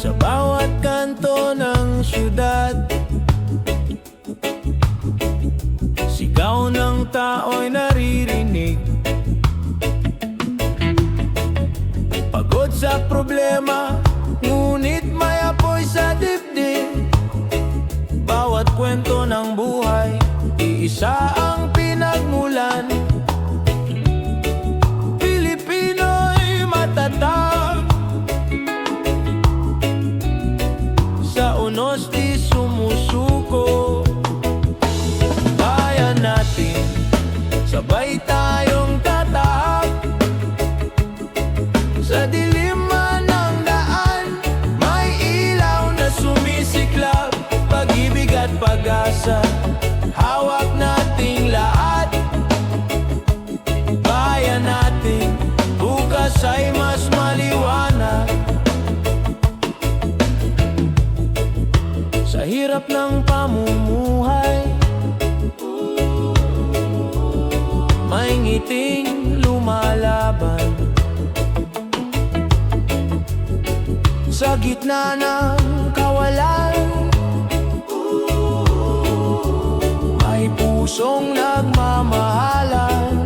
Sa bawat kanto ng syudad, sigaw ng tao'y naririnig. Pagod sa problema, ngunit may apoy sa dibdib. Bawat kwento ng buhay, iisa ang pinagmulan. Pilipino'y matatag, sa unos di sumusuko. Bayan natin, sabay tayong tatak. Sa dilim man ng daan, may ilaw na sumisiklab. Pag-ibig at pag-asa, hawak nating lahat. Bayan natin, bukas ay mas maliwanag. Sa hirap ng pamumuhay, may ngiting lumalaban. Sa gitna ng kawalan, may pusong nagmamahalan.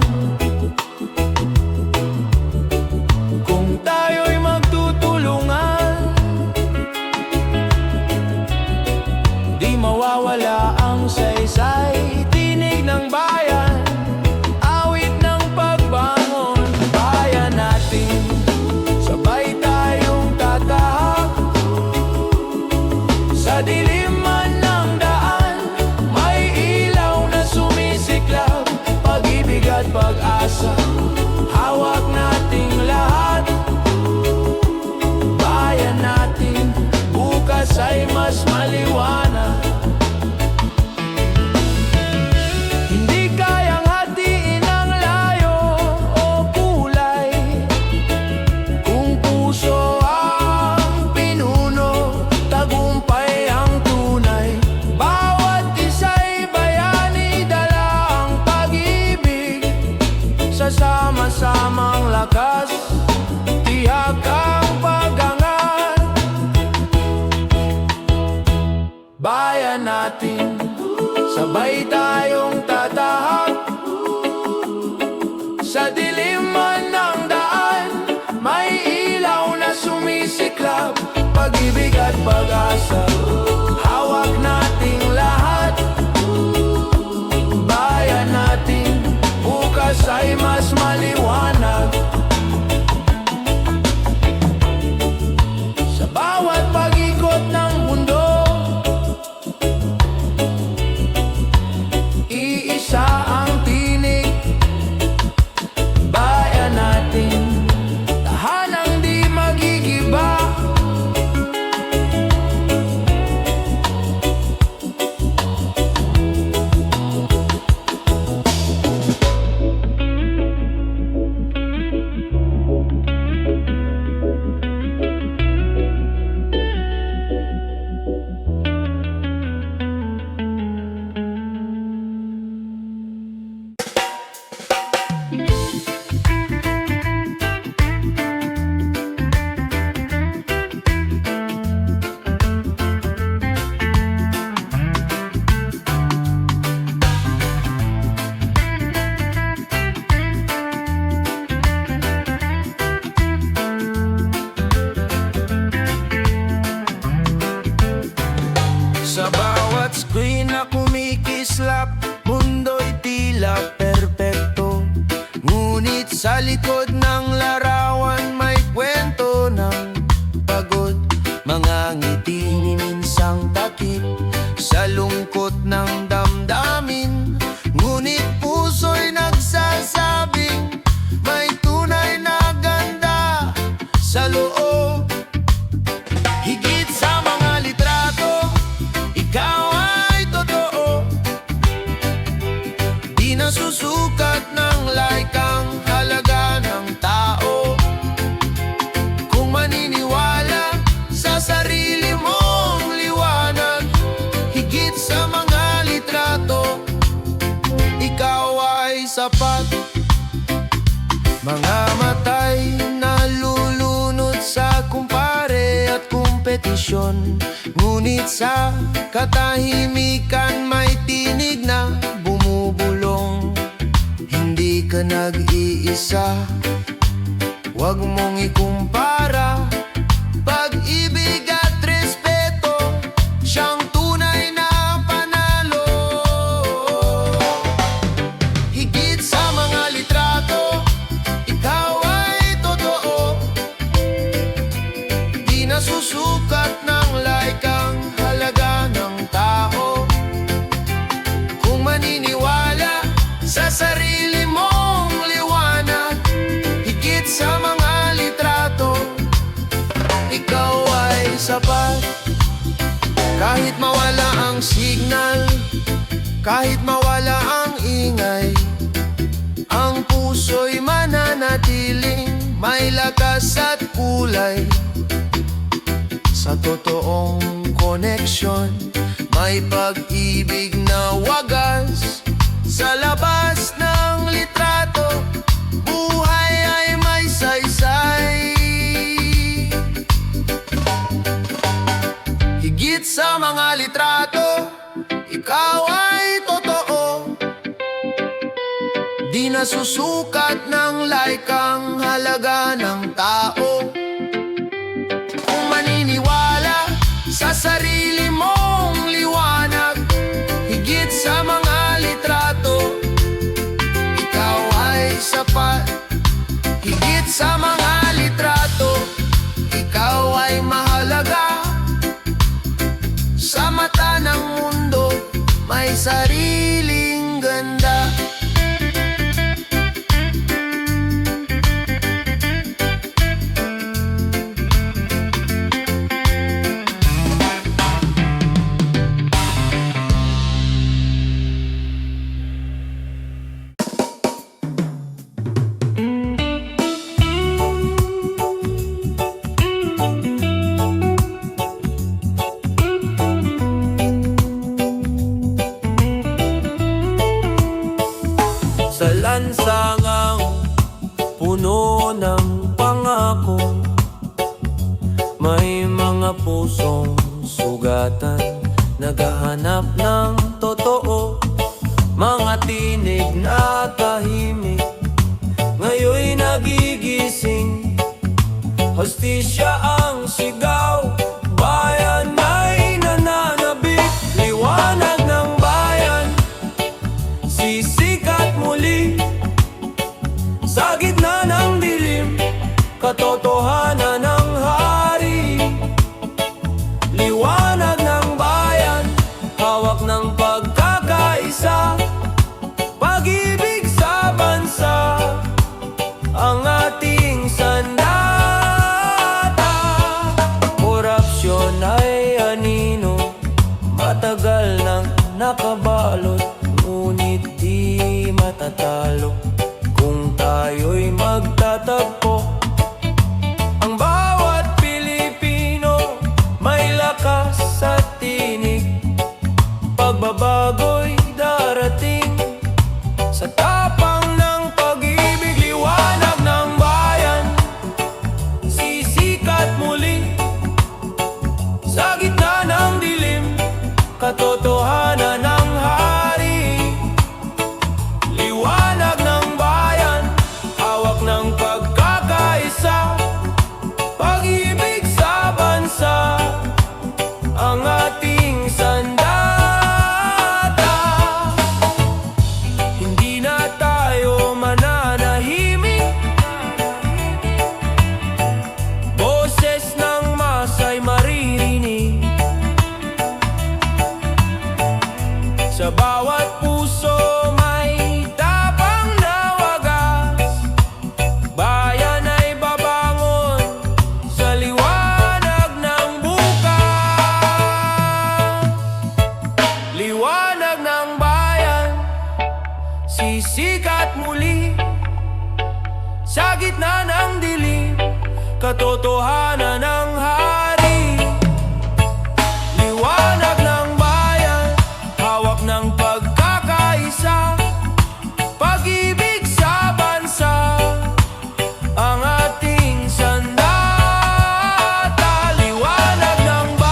Kung tayo'y magtutulungan, di mawawala ang saysay. Tinig ng bayan, awit ng pagbangon. Bayan natin, sabay tayong tatahak. Sa dilim man ng daan, may ilaw na sumisiklab. Pag-ibig at pag-asa, hawak nating lahat. Bayan natin, bukas ay mas maliwanag. Hindi kayang hatiin ang layo o kulay, kung puso ang pinuno, tagumpay ang tunay. Bawat isa'y bayani, dala ang pag-ibig. Sa sama-samang lakas, tiyak ang pag-angat. Bayan natin, sabay tayong tatahak. Sa dilim man ng daan, may ilaw na sumisiklab. Pag-ibig at pag-asa, hawak nating lahat. Bayan natin, bukas ay mas maliwanag. Sa bawat pag-ikot ng mundo, iisa ang tinig. Bayan natin, tahanang di magigiba. Sa bawat screen na kumikislap, mundo'y tila perpekto. Ngunit sa likod ng larawan, may kwento ng pagod. Mga ngiti ni minsang takip sa lungkot ng damdamin. Ngunit puso'y nagsasabing may tunay na ganda sa loob. Higit sa mga litrato, ikaw ay totoo. Di nasusukat ng like ang halaga ng koneksyon. Ngunit sa katahimikan may tinig na bumubulong. Hindi ka nag-iisa, huwag mong ikumpara. Pag-ibig at respeto, siyang tunay na panalo. Higit sa mga litrato, ikaw ay totoo. Di nasusukat ng like ang halaga ng tao. Kung maniniwala sa sarili mong liwanag, higit sa mga litrato, ikaw ay sapat. Kahit mawala ang signal, kahit mawala ang ingay, ang puso'y mananatiling may lakas at kulay. Sa totoong koneksyon, may pag-ibig na wagas. Sa labas ng litrato, buhay ay may saysay. Higit sa mga litrato, ikaw ay totoo. Di nasusukat ng like ang halaga ng tao. Kung maniniwala sa sarili mong liwanag, higit sa mga litrato, ikaw ay sapat. Higit sa mga litrato, ikaw ay mahalaga. Sa mata ng mundo, may sariling ganda. Sa lansangang puno ng pangako, may mga pusong sugatan, naghahanap ng totoo. Mga tinig na tahimik, ngayon'y nagigising. Hustisya ang sigaw, bayan ay nananabik. Liwanag ng bayan, sisikat muli. Sa gitna ng dilim, katotohanan ng hari. Liwanag ng bayan, hawak ng pagkakaisa. Pag-ibig sa bansa, ang ating sandata. Korupsyon ay anino, matagal nang nakabalot. Ngunit di matatalo kung tayo'y magtatagpo. Ang bawat Pilipino may lakas at tinig. Pagbabago'y darating sa tapang ng pag-ibig. Liwanag ng bayan, sisikat muli. Sa gitna ng dilim, katotohanan ng hari. Liwanag ng bayan, hawak ng pagkakaisa. Pag-ibig sa bansa, ang ating sandata. Hindi na tayo mananahimik. Boses ng masa'y maririnig. Sa bawat puso may tapang na wagas. Bayan ay babangon sa liwanag ng bukas. Liwanag ng bayan, sisikat muli. Sa gitna ng dilim, katotohanan ng hari. Liwanag ng bayan, hawak ng pagkakaisa. Pag-ibig sa bansa, ang ating sandata. Liwanag ng bayan,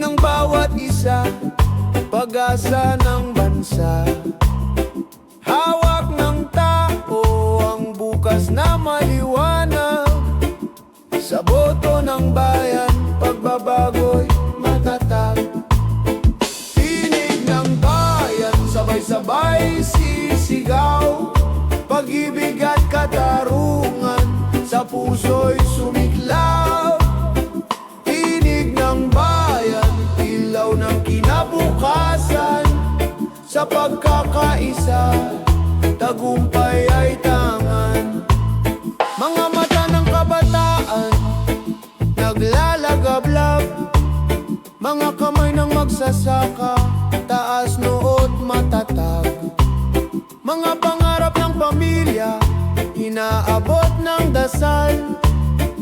ng bawat isa, pag-asa ng bansa. Hawak ng tao ang bukas na maliwanag. Sa boto ng bayan, pagbabago'y matatag. Tinig ng bayan, sabay-sabay sisigaw. Pag-ibig at katarungan, sa puso'y sumiklab. Tinig ng bayan, ilaw ng kinabukasan. Sa pagkakaisa, tagumpay ay tangan. Mga mata ng kabataan, naglalagablab. Mga kamay ng magsasaka, taas noot matatag. Mga pangarap ng pamilya, inaabot ng dasal.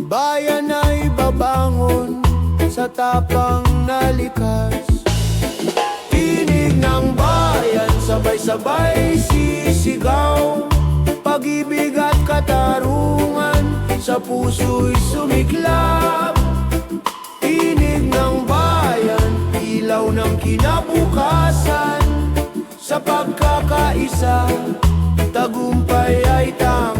Bayan ay babangon sa tapang na likas. Tinig ng bayan, sabay-sabay sisigaw. Pag-ibig at katarungan, sa puso'y sumiklab. Tinig ng bayan, ilaw ng kinabukasan. Sa pagkakaisa, tagumpay ay tangan.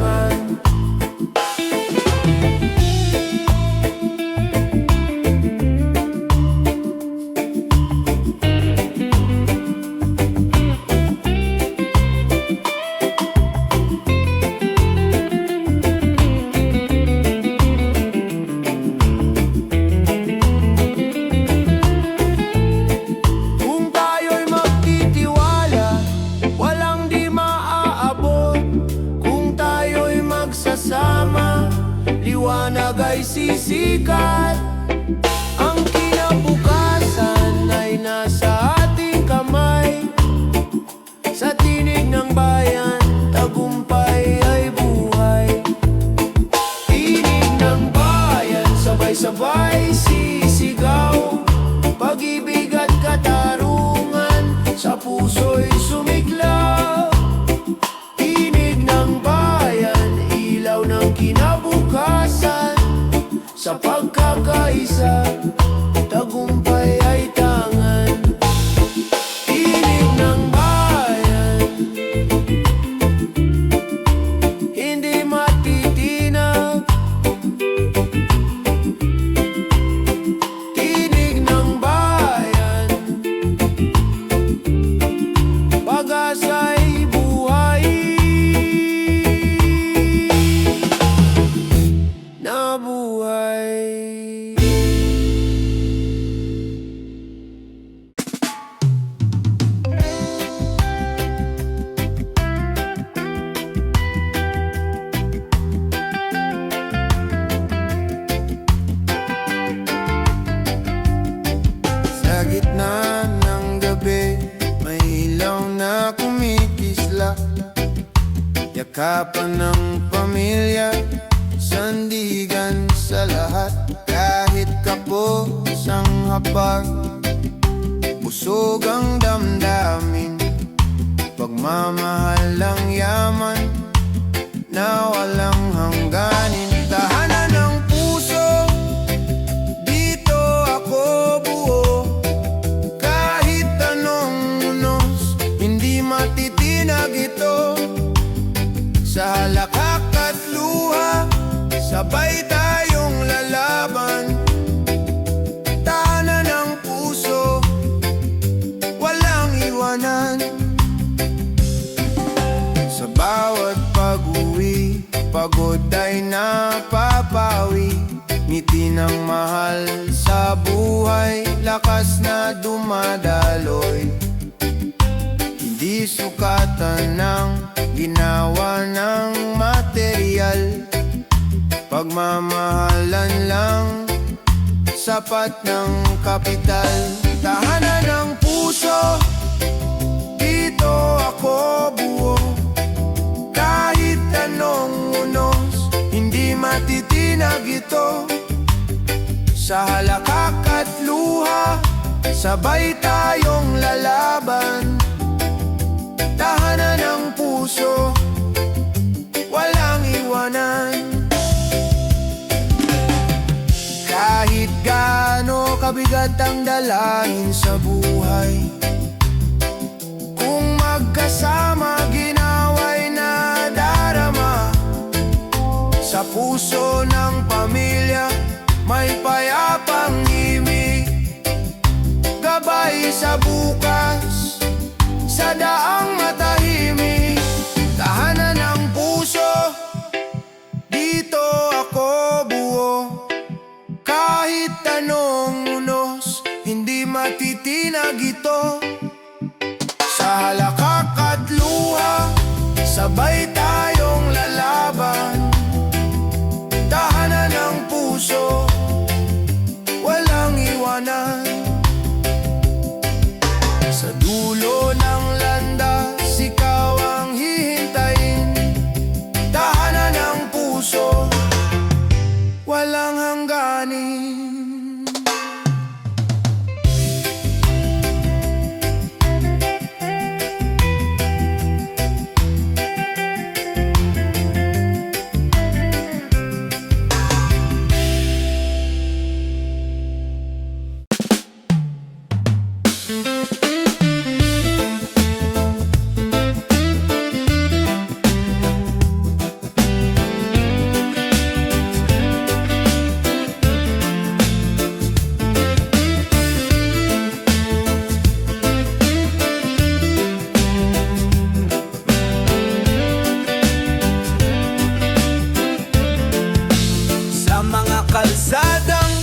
Liwanag ay sisikat. Ang kinabukasan ay nasa ating kamay. Sa tinig ng bayan, tagumpay ay buhay. Tinig ng bayan, sabay-sabay sisigaw. Pag-ibig at katarungan, sa puso'y sumiklab. Tinig ng bayan, ilaw ng kinabukasan. Sa pagkakaisa, tagumpay ay tangan. Tinig ng bayan, hindi matitinag. Tinig ng bayan, pag-asa'y buhay. Nabuhay. Sa gitna ng gabi, may ilaw na kumikisla. Yakapan ng pamilya, sandigan sa lahat. Kahit kapos ang hapag, busog ang damdamin. Pagmamahal ang yaman na walang hangganin. Tahanan ng puso, dito ako buo. Kahit anong unos, hindi matitinag ito. Sa halakak at luha, sabay tayong lalaban. Tahanan ng puso, walang iwanan. Sa bawat pag-uwi, pagod ay napapawi. Ngiti ng mahal sa buhay, lakas na dumadaloy. Hindi sukatan ng ginawa ng material. Pagmamahalan lang, sapat ng kapital. Tahanan ng puso, dito ako buo. Kahit anong unos, hindi matitinag ito. Sa halakak at luha, sabay tayong lalaban. Tahanan ng puso, walang iwanan. Kahit gaano pabigat ang dalahin sa buhay. Kung magkasama ginaway na darama, sa puso ng pamilya may payapang himig. Gabay sa bukas, sa daang matahimik. Tahanan ng puso, dito ako buo. Kahit anong unos, hindi matitinag ito. Sa halakak at luha, sabay tayong lalaban. Tahanan ng puso, walang iwanan. Sa dulo ng landas, ikaw ang hihintayin. Tahanan ng puso, walang hangganin. Kalsadang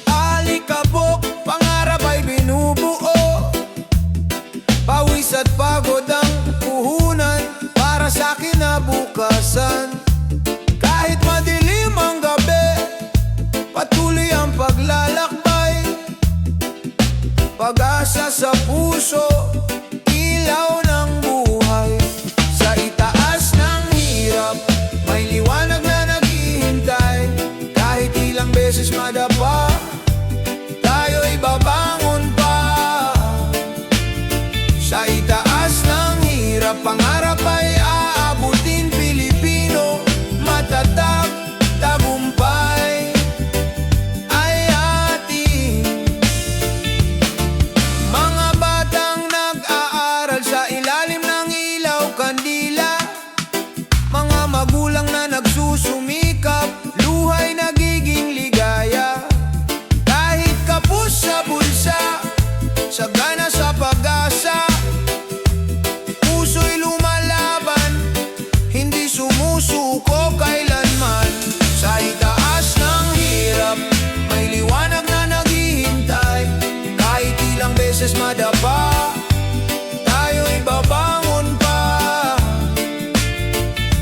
alikabok, pangarap ay binubuo. Pawis at pagod ang puhunan para sa kinabukasan. Kahit madilim ang gabi, patuloy ang paglalakbay. Pag-asa sa puso, ilaw ng buhay. Sa itaas ng hirap, may liwanag na naghihintay. Kahit ilang beses madapa, tayo'y babangon pa. Sa itaas ng hirap, pangarap ay aabutin. Pilipino, matatag, tagumpay ay atin. Mga batang nag-aaral sa ilalim ng ilaw kandila, mga magulang na nagsusumikap, luhay nagiging ligaya. Kahit kapos sa bulsa, sagana sa pag-asa, puso'y lumalaban, hindi sumusuko kailanman. Sa itaas ng hirap, may liwanag na naghihintay. Kahit ilang beses madapa, tayo'y babangon pa.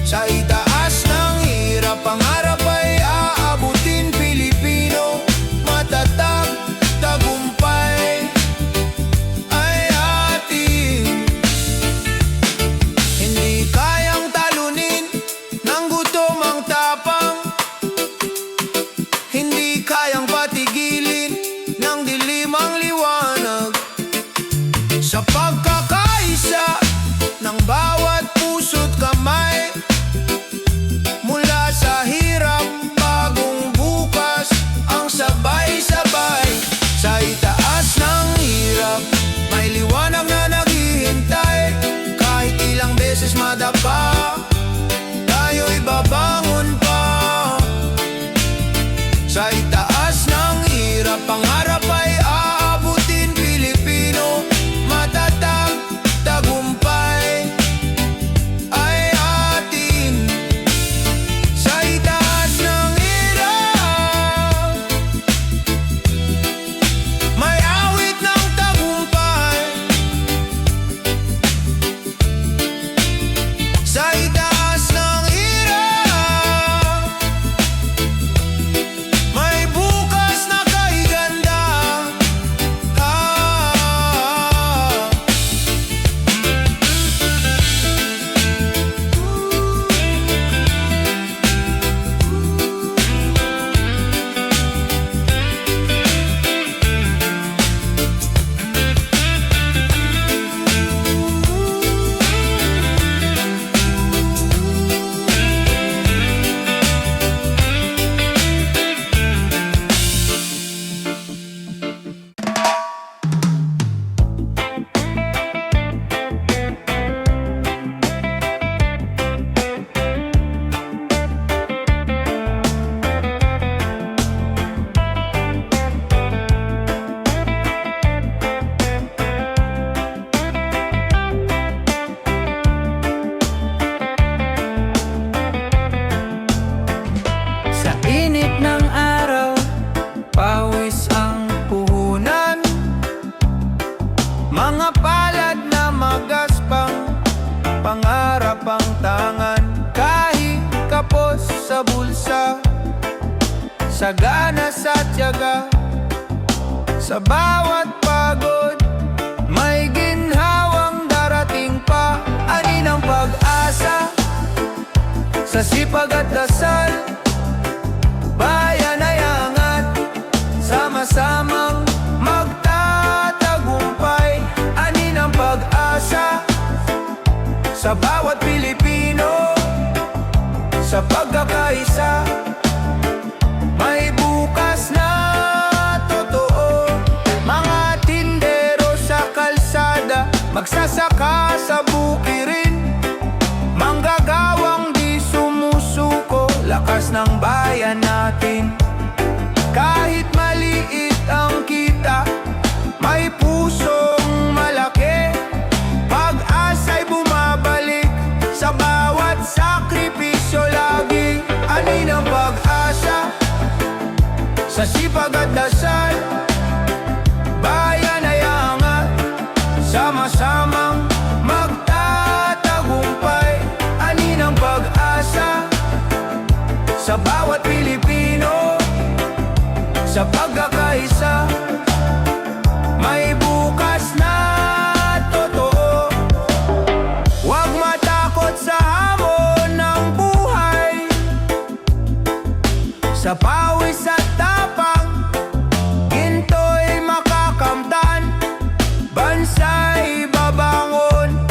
Sa itaas ng hirap, pangarap ay aabutin. Pilipino, matatag, tagumpay ay atin. Hindi kayang talunin ng gutom ang tapang, hindi kayang patigilin ng dilim ang liwanag. Sa Mga palad na magaspang, pangarap ang tangan. Kahit kapos sa bulsa, sagana sa tiyaga. Sa bawat pagod, may ginhawang darating pa. Ani ng pag-asa, sa sipag at dasal, bayan ay angat, sama-samang magtatagumpay. Ani ng pag-asa, sa bawat Pilipino, sa pagkakaisa, may bukas na totoo. Mga tindero sa kalsada, magsasaka sa bukirin, manggagawang di sumusuko, lakas ng bayan natin. Kahit maliit ang kita, may pusong malaki. Pag-asa'y bumabalik sa bawat sakripisyo lagi. Ani ng pag-asa, sa sipag at dasal, bayan ay angat, sama-samang magtatagumpay. Ani ng pag-asa, sa bawat Pilipino, sa pagkakaisa, may bukas na totoo. Huwag matakot sa hamon ng buhay, sa pawis at tapang, ginto'y makakamtan. Bansa'y babangon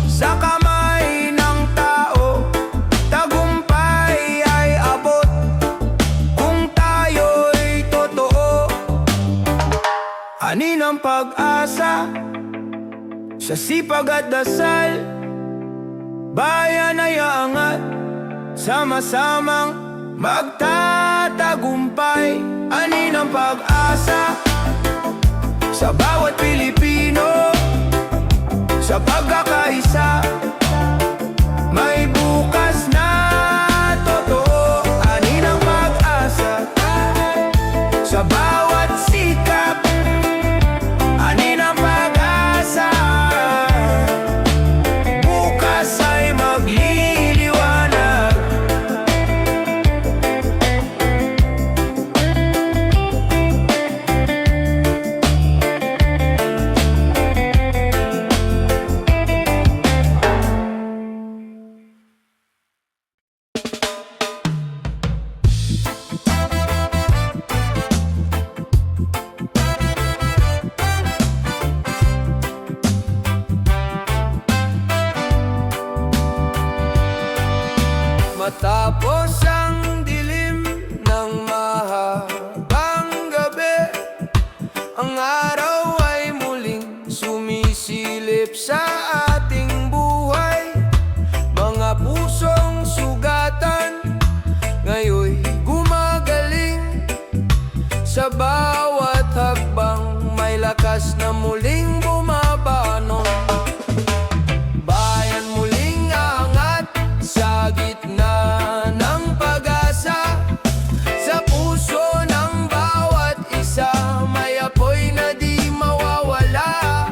sa kamay ng tao, tagumpay ay abot kung tayo'y totoo. Ani ng pag-asa, sa sipag at dasal, bayan ay angat, sama-samang magtatagumpay. Ani ng pag-asa, sa bawat Pilipino, sa pagkakaisa, may bukas na totoo. Ani ng pag-asa, sa bawat sikap, ani ng pag-asa, bukas ay magliliwanag. Matapos ang dilim ng mahabang gabi, ang araw ay muling sumisilip sa ating buhay. Mga pusong sugatan ngayoy gumagaling, sa bawat hakbang may lakas na muling bumabangon. Bayan muling angat sa gitna ng pag-asa, sa puso ng bawat isa may apoy na di mawawala.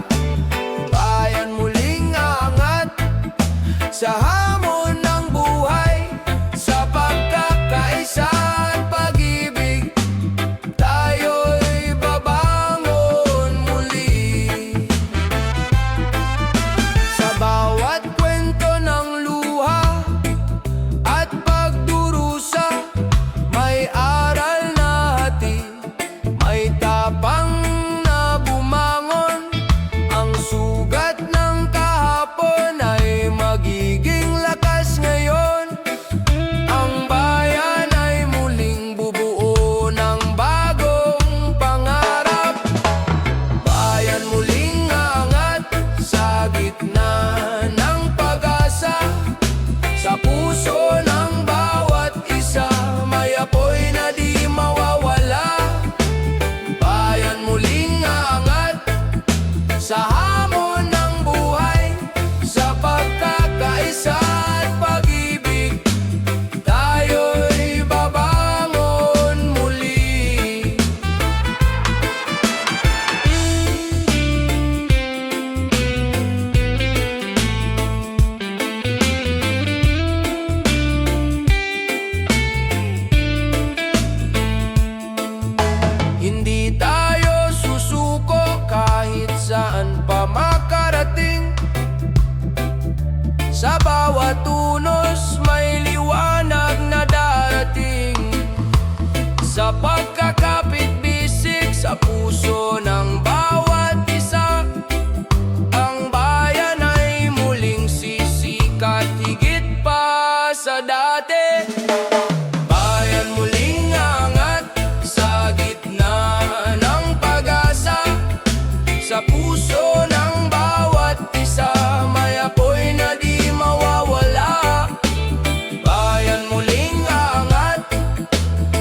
Bayan muling angat sa hamon ng buhay, sa pagkakaisa at pag-ibig, tayo'y babangon muli. Sa bawat kwento ng luha at pagdurusa, may aral na hatid, may tapang na bumangon. Ang sugat ng kahapon ay magiging pagkakapit-bisik sa puso ng bawat isa. Ang bayan ay muling sisikat higit pa sa dati. Bayan muling angat sa gitna ng pag-asa. Sa puso ng bawat isa may apoy na di mawawala. Bayan muling angat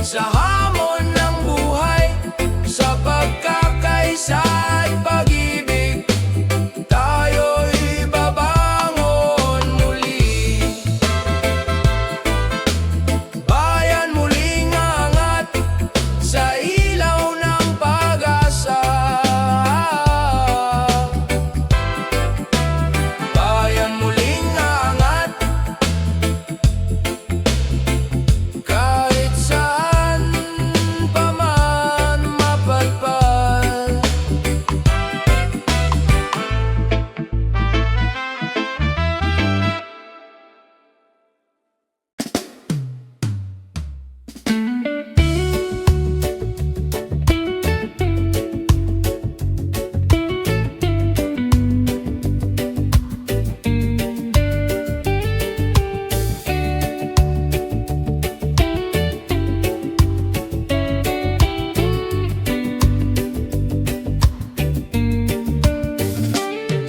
sa hamon ng buhay. Sa pagkakaisa at pag-ibig tayo'y babangon muli. Bayan muling angat sa ilaw ng pag-asa. Bayan muling angat kahit saan pa man mapadpad.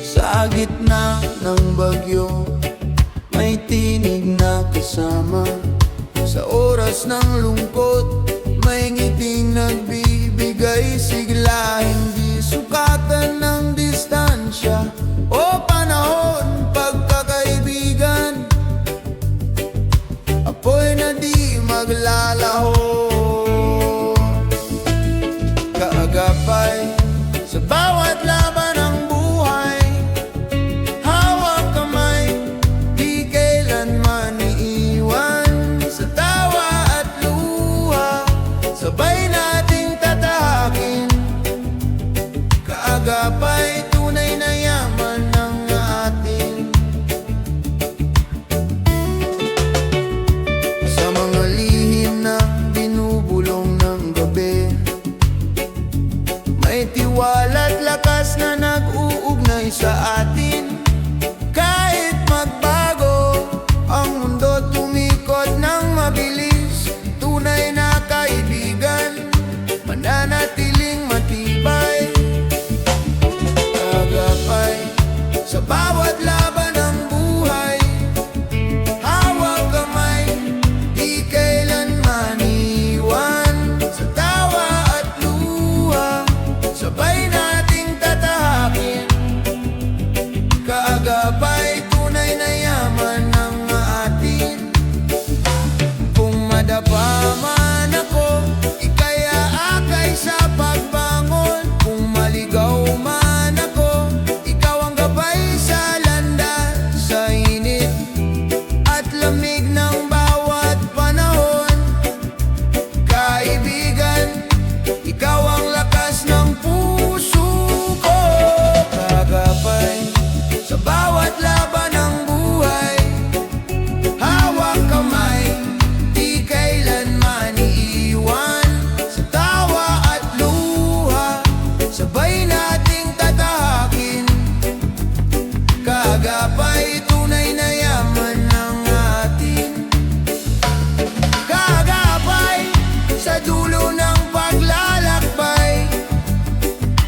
Sa gitna ng bagyo, may tinig na kasama. Sa oras ng lungkot, may ngiting nagbibigay sigla. Hindi sukatan ng distansya o panahon, pagkakaibigan. Apoy na di maglalaho. Kaagapay sa bawat laban ng buhay. Hawak kamay, di kailanman iiwan. Sa tawa at luha, sabay nating tatahakin. Kaagapay, tunay na yaman ng atin. Sa mga lihim na binubulong ng gabi, may tiwala't lakas na nag-uugnay sa atin. Kahit magbago ang mundo, tumikot ng mabilis. Tunay na kaibigan, mananatiling matibay. Agapay sa bawat laban ng buhay. Hawak kamay, di kailanman iwan. Sa tawa at luha, sabay nating tatahakin. Kaagapay, tunay na yaman ng atin. Kung madapa man ako, ika'y aakay sa pagbangon. Kung maligaw man ako, ikaw ang gabay sa landas. Sa init at lamig ng bawat panahon, kaibigan, ikaw ang lakas ng puso ko. Kagapay sa bawat laban ng buhay. Hawak kamay, di kailanman iiwan. Sa tawa at luha, sabay nating tatahakin. Kagapay, tunay na yaman ng atin. Kagapay sa dulo ng paglalakbay.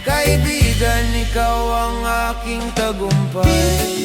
Kaibigan, ikaw ang aking tagumpay.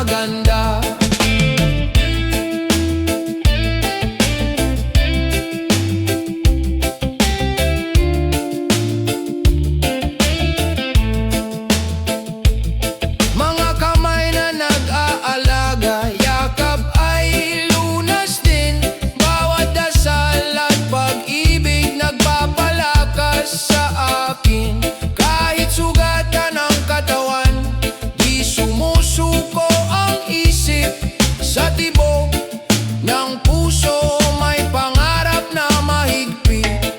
maganda. Mga kamay na nag-aalaga, yakap ay lunas din. Bawat dasal at pag-ibig nagpapalakas sa akin. Kahit sugatan ang katawan, di sumusuko ang isip. Sa tibok ng puso may pangarap na mahigpit.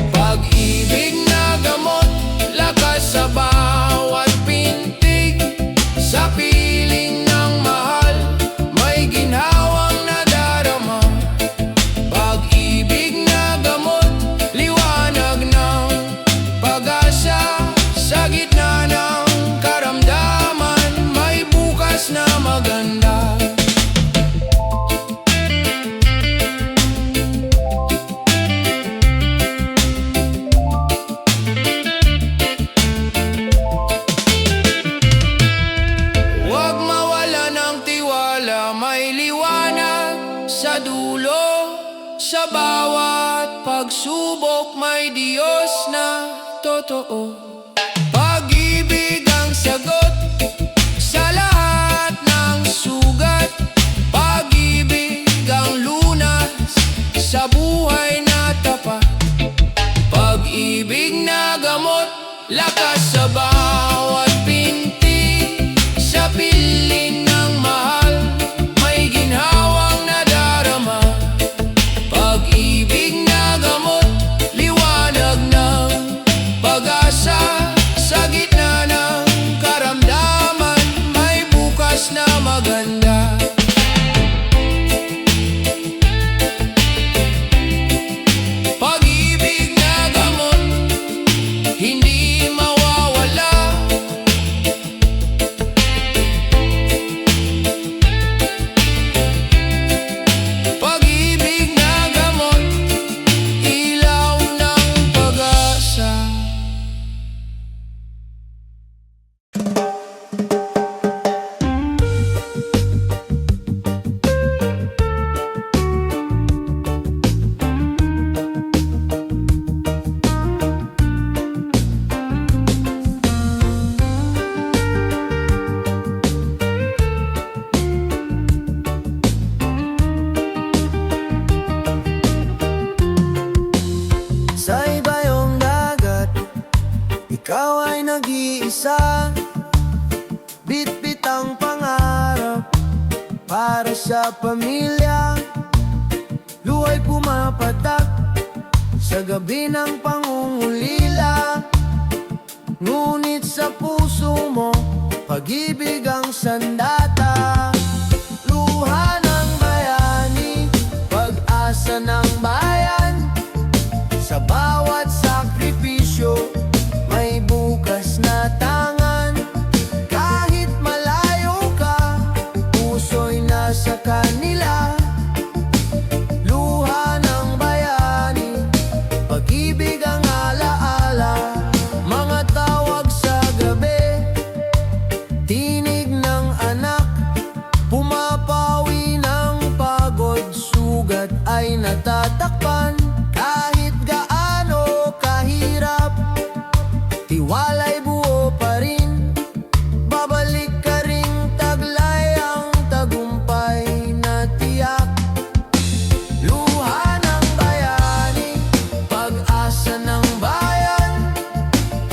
Pag-ibig na gamot, lakas sa bawat pintig. Sa piling ng mahal, may ginhawang nadarama. Pag-ibig na gamot, liwanag ng pag-asa. Sa gitna ng karamdaman, may bukas na maganda. Huwag mawala ng tiwala, may liwanag sa dulo. Sa bawat pagsubok may Diyos na totoo. Pag-ibig ang sagot sa lahat ng sugat. Pag-ibig ang lunas sa buhay na tapat. Pag-ibig na gamot, lakas sa bawat pintig. Sa piling ng mahal, may ginhawang nadarama. Pag-ibig na gamot, liwanag ng pag-asa. Sa gitna ng karamdaman, may bukas na maganda. Pag-ibig na gamot, hindi mawawala. Pag-ibig na gamot, ilaw ng pag-asa. Sa ibayong dagat, ikaw ay nag-iisa. Bitbit ang pangarap para sa pamilya. Luhay pumapatak sa gabi ng pangungulila. Ngunit sa puso mo, pag-ibig ang sandata. Luha ng bayani, pag-asa ng bayan. Sa bawat sakripisyo, may bukas na tangan. Kahit malayo ka, puso'y nasa kanila. Luha ng bayani, pag-ibig ang alaala. Mga tawag sa gabi, tinig ng anak. Pumapawi ng pagod, sugat ay natatakpan. Kahit gaano kahirap, tiwala'y buo pa rin. Babalik ka ring taglay ang tagumpay na tiyak. Luha ng bayani, pag-asa ng bayan.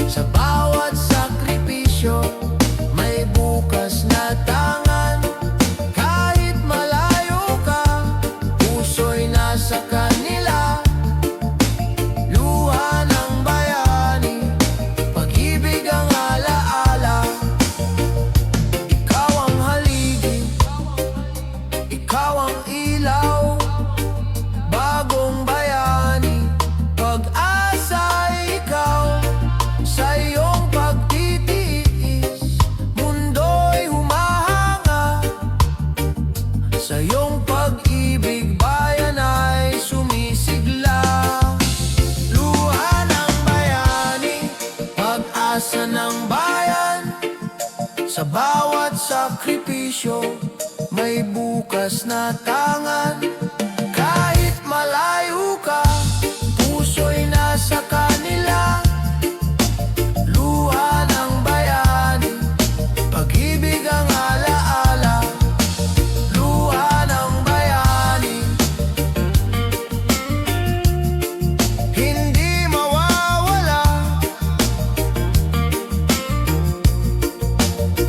Sa bawat sakripisyo, may bukas na tangan. Kahit malayo ka, puso'y nasa kanila. Luha ng bayani, pag-ibig ang alaala. Ikaw ang haligi, ikaw ang ilaw. Bagong bayani, pag-asa ikaw. Sa iyong pagtitiis, mundo'y humahanga. Sa iyong pag-ibig, bayan ay sumisigla. Luha ng bayani, pag-asa ng bayan. Sa bawat sakripisyo, sakripisyo, may bukas na tangan. Kahit malayo ka, puso'y nasa kanila. Luha ng bayani, pag-ibig ang alaala. Luha ng bayani, hindi mawawala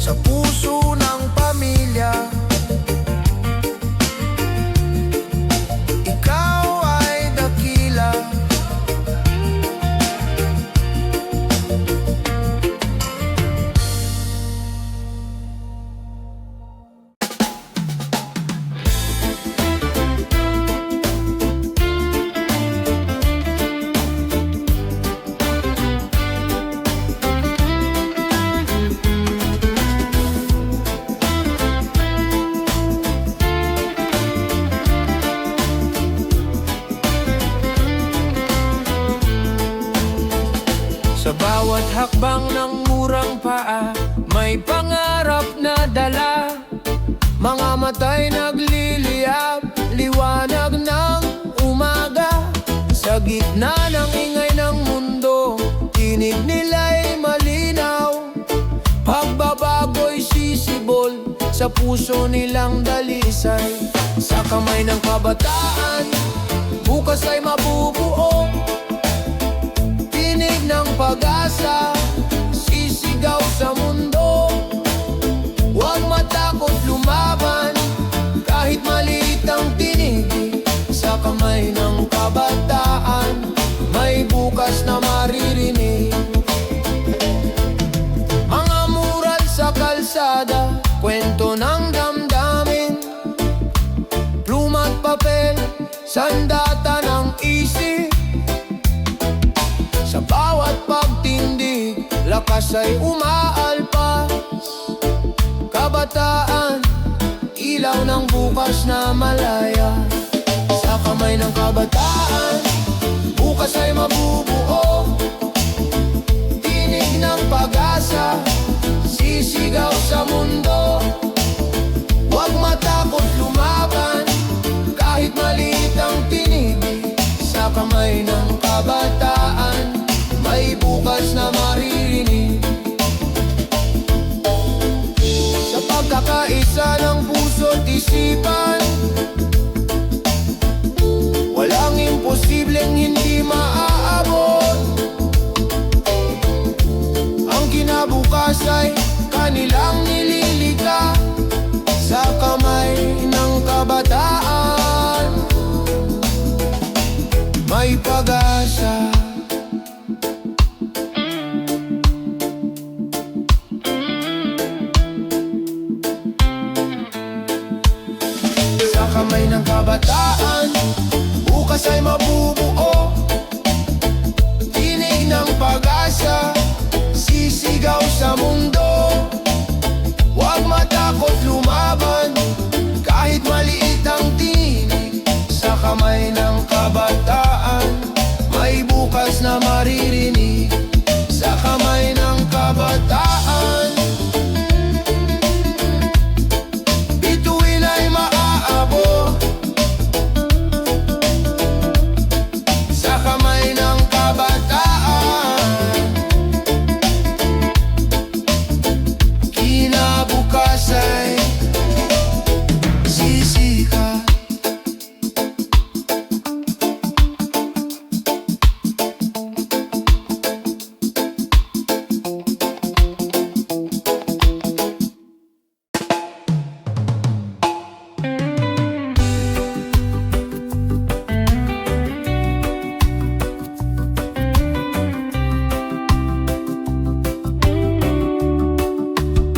sa puso ng pamilya. Ikaw ay dakila. Sa bawat hakbang ng murang paa, may pangarap na dala. Mga mata'y nagliliyab, liwanag ng umaga. Sa gitna ng ingay ng mundo, tinig nila'y malinaw. Pagbabago'y sisibol, sa puso nilang dalisay. Sa kamay ng kabataan, bukas ay mabubuo. Tinig ng pag-asa, sisigaw sa mundo. Huwag matakot lumaban, kahit maliit ang tinig. Sa kamay ng kabataan, may bukas na maririnig. Mga mural sa kalsada, kwento ng damdamin. Pluma't papel, sandata ng isip. Sa bawat pagtindig, lakas ay umaalpas. Kabataan, ilaw ng bukas na malaya. Sa kamay ng kabataan, bukas ay mabubuo. Tinig ng pag-asa, sisigaw sa mundo. Huwag matakot lumaban, kahit maliit ang tinig. Sa kamay ng kabataan, may bukas na maririnig. Sa pagkakaisa ng puso't isipan, walang imposibleng hindi maaabot. Ang kinabukas ay kanilang nililika. Sa kamay ng kabataan, may pag-asa. Sa kamay ng kabataan, bukas ay mabubuo. Tinig ng pag-asa, sisigaw sa mundo. Huwag matakot lumaban, kahit maliit ang tinig. Sa kamay ng kabataan, may bukas na maririnig. Sa kamay ng kabataan, bituin ay maaabot. Sa kamay ng kabataan, kinabukas ay sisikat.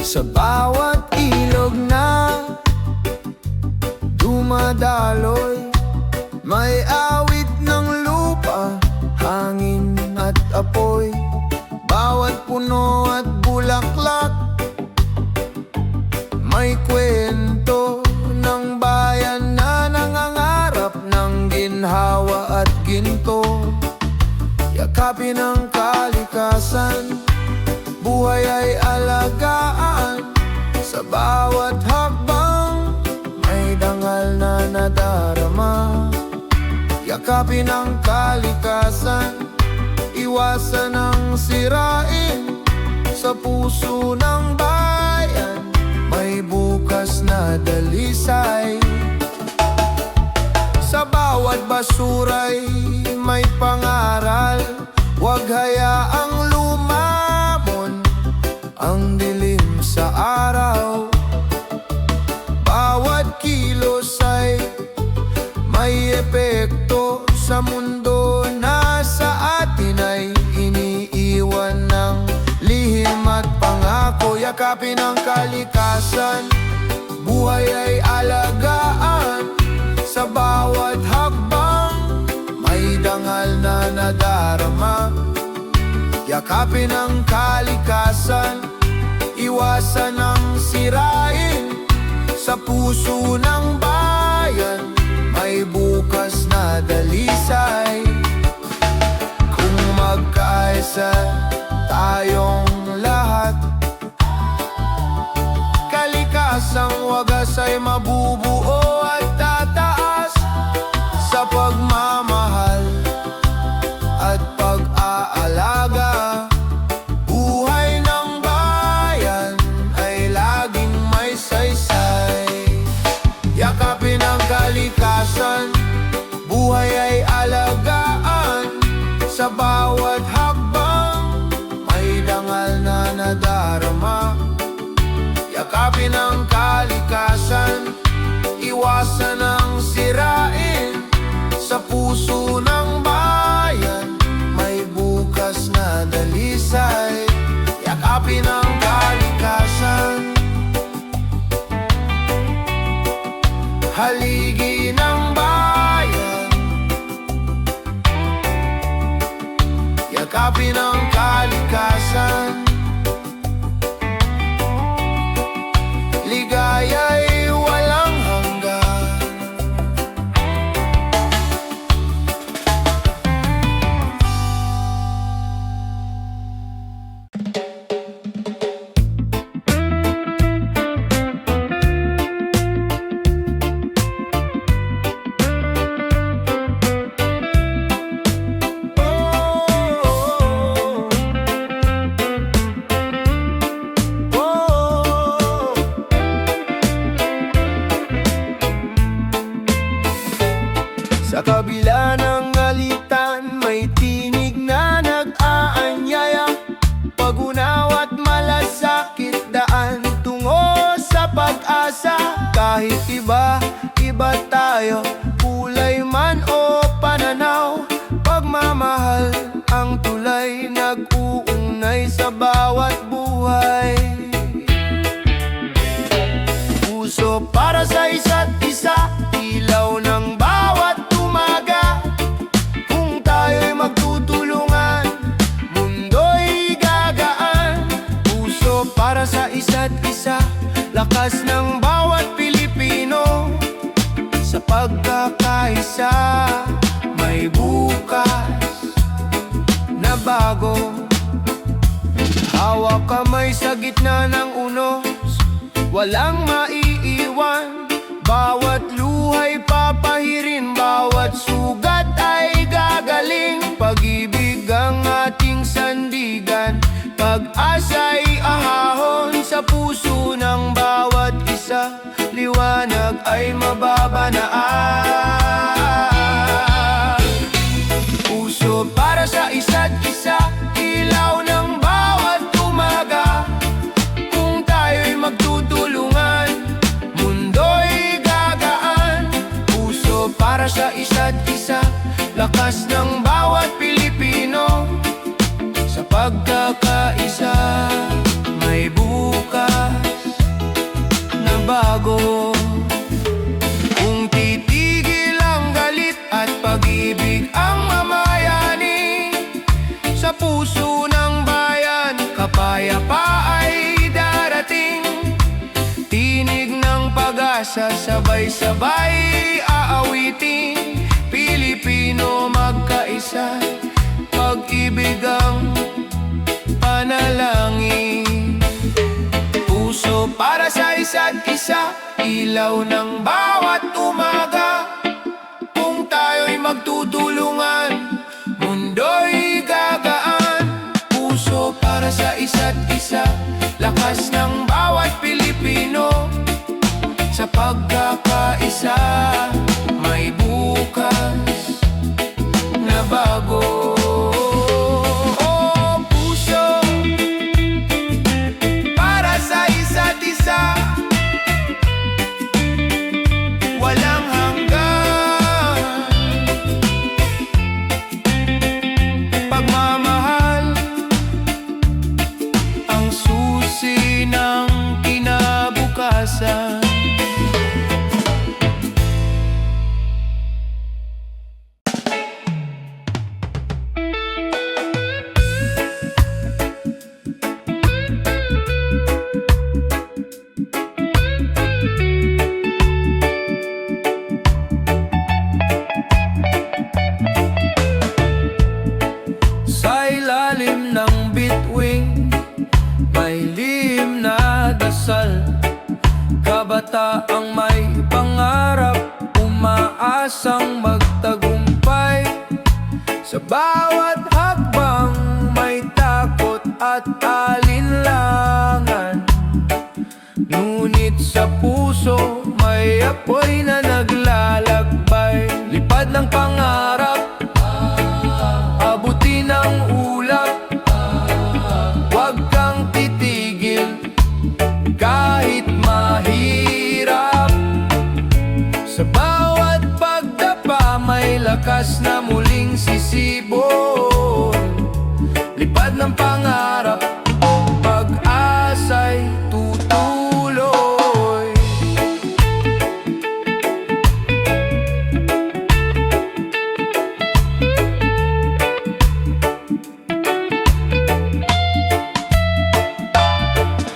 Sa bawat ilog na dumadaloy, may awit ng lupa, hangin at apoy. Bawat puno at bulaklak, may kwento ng bayan na nangangarap ng ginhawa at ginto. Yakapin ang kalikasan, buhay ay alagaan. Sa bawat hakbang yakapin ang kalikasan, iwasan ang sirain sa puso ng bayan. May bukas na dalisay, sa bawat basura'y may pangaral. Huwag hayaang lumamon ang dilim sa araw. Bawat kilos ay may epekto sa mundo na sa atin ay iniiwan ng lihim at pangako. Yakapin ang kalikasan, buhay ay alagaan. Sa bawat hakbang may dangal na nadarama. Yakapin ang kalikasan, iwasan ang sirain sa puso ng bayan. May bukas na dalisay kung magkaisa tayong lahat. Kalikasang wagas ay mabubuo at tataas sa pagmamahal at pag-aalaga. Buhay ng bayan ay laging may saysay. Yakapin ang kalikasan, buhay ay alagaan. Sa bawat hakbang may dangal na nadarama. Yakapin ang kalikasan, iwasan ang sirain sa puso ng bayan. May bukas na dalisay. Yakapin ang kalikasan, haligi ng bayan. Yakapin ang kalikasan, ligaya'y walang hanggan. Sa kabila ng alitan, may tinig na nag-aanyaya. Pag-unaw at malasakit, daan tungo sa pag-asa. Kahit iba tayo, kulay man o pananaw, pagmamahal ang tulay, nag-uunay sa bawat buhay. Puso para sa isa't isa, ilaw ng bawat umaga. Kung tayo'y magtutulungan, mundo'y gagaan. Puso para sa isa't isa, lakas ng bawat Pilipino. Sa pagkakaisa, may bukas na bago. Hawak kamay sa gitna ng unos, walang maiiwan. Bawat luha'y papahirin, bawat sugat ay gagaling. Pag-ibig ang ating sandigan, pag-asa'y ahahon sa puso ng bawat isa. Liwanag ay mababanaan. Puso para sa isa't isa, ilaw ng bawat umaga. Kung tayo'y magtutulungan, mundo'y gagaan. Puso para sa isa't isa, lakas ng bawat Pilipino. Sa pagkakaisa, may bukas na bago. Kung titigil ang galit at pag-ibig ang mamayani, sa puso ng bayan, kapayapa ay darating. Tinig ng pag-asa, sabay-sabay aawitin. Pilipino magkaisa, pag-ibig ang panalangin. Puso para sa isa't isa, ilaw ng bawat umaga. Kung tayo'y magtutulungan, mundo'y gagaan. Puso para sa isa't isa, lakas ng bawat Pilipino. Sa pagkakaisa, may bukas na bago. Oh, puso para sa isa't isa, walang hanggan. Pagmamahal ang susi ng kinabukasan. Sa ilalim ng bituin, may lihim na dasal. Kabataang may pangarap, umaasang magtagumpay. Sa bawat hakbang may takot at alinlangan, ngunit sa puso may apoy na naglalakbay. Lipad ng pangarap, abutin ang ulap. Huwag kang titigil kahit mahirap. Sa bawat pagdapa may lakas na muling sisibol. Lipad ng pangarap, pag-asa'y tutuloy.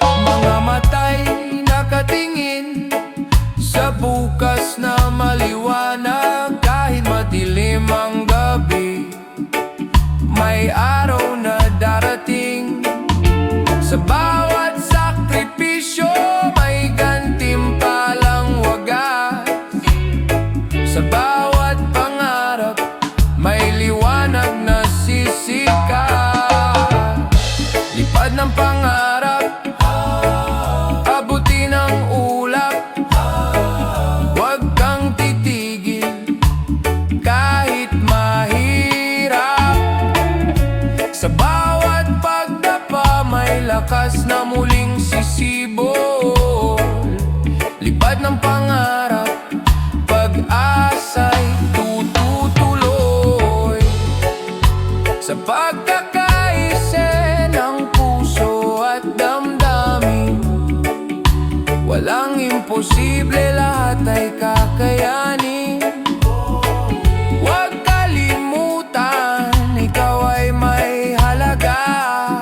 Mga matay nakatingin sa bukas na maliwanag. Kahit madilim ang gabi, may araw na darating. Sa bawat sakripisyo may gantimpalang wagas. Sa bawat pangarap may liwanag na sisikat. Lipad ng pangarap, abutin ang ulap. Huwag kang titigil kahit mahirap. Sa bawat pagdapa may lakas na muling sisibol. Lipad ng pangarap, pag-asa'y tututuloy. Sa pagkakaisa ng puso at damdamin, walang imposible, lahat ay kakayanin. Huwag kalimutan, ikaw ay may halaga.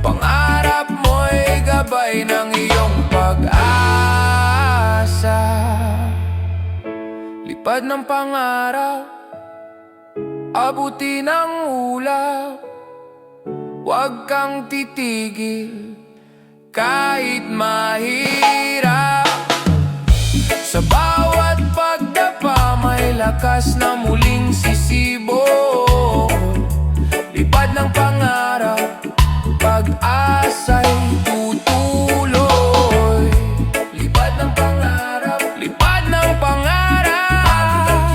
Pangarap mo'y gabay ng iyong pag-asa. Lipad ng pangarap, abutin ang ulap. Huwag kang titigil kahit mahirap. Sa bawat pagdapa may lakas na muling sisibol. Lipad ng pangarap, pag-asa'y tutuloy. Lipad ng pangarap, lipad ng pangarap.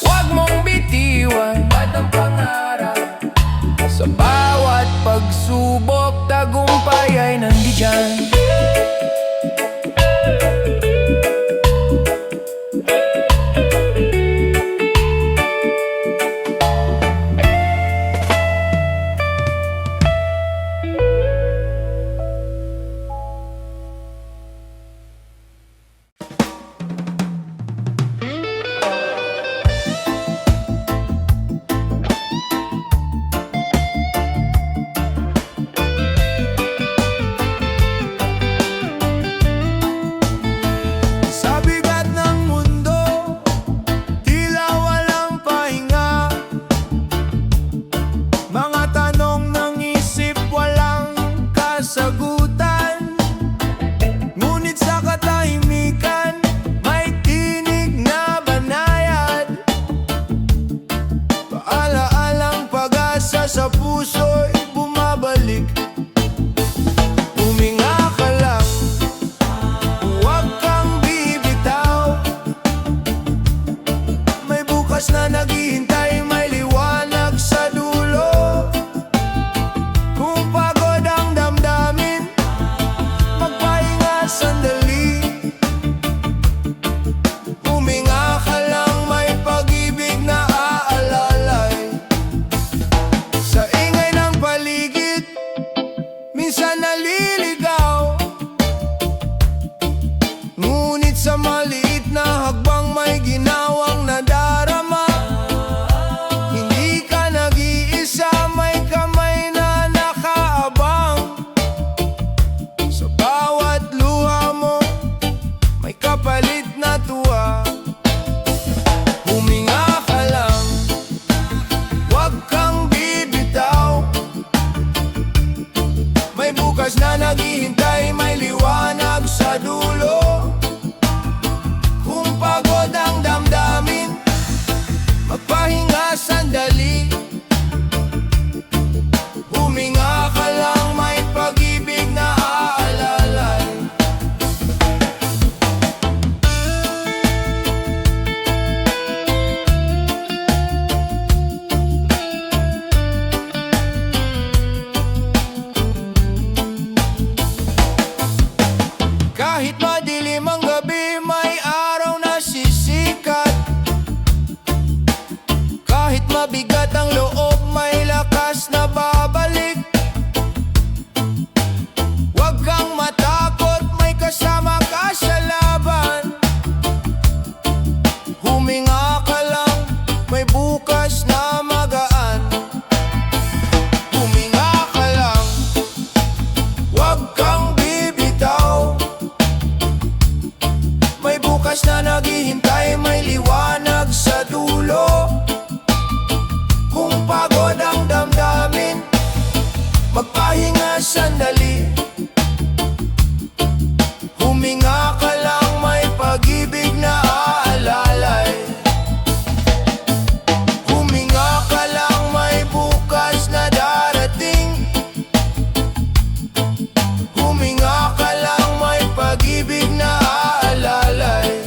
Huwag mong bitiwan, lipad ng pangarap. Sa bawat pagsubok, tagumpay ay nandiyan. Ngunit sa maliit na hakbang may ginawang nadarama. Hindi ka nag-iisa, may kamay na nakaabang. Sa bawat luha mo, may kapalit na tuwa. Huminga ka lang, huwag kang bibitaw. May bukas na naghihintay, may liwanag sa dulo. Kung pagod ang damdamin, magpahinga sandali. Huminga ka lang, may pag-ibig na aalalay. Kahit madilim ang gabi, may araw na sisikat. Kahit mabigat ang loob, may lakas na babalik. Huwag kang matakot, may kasama ka sa laban. Huminga ka lang, may bukas na magaan. Huminga ka lang, huwag kang bibitaw. May bukas na naghihintay, may liwanag sa dulo. Kung pagod ang damdamin, magpahinga sandali. Huminga ka lang, may pag-ibig na aalalay. Huminga ka lang, may bukas na darating. Huminga ka lang, may pag-ibig na aalalay.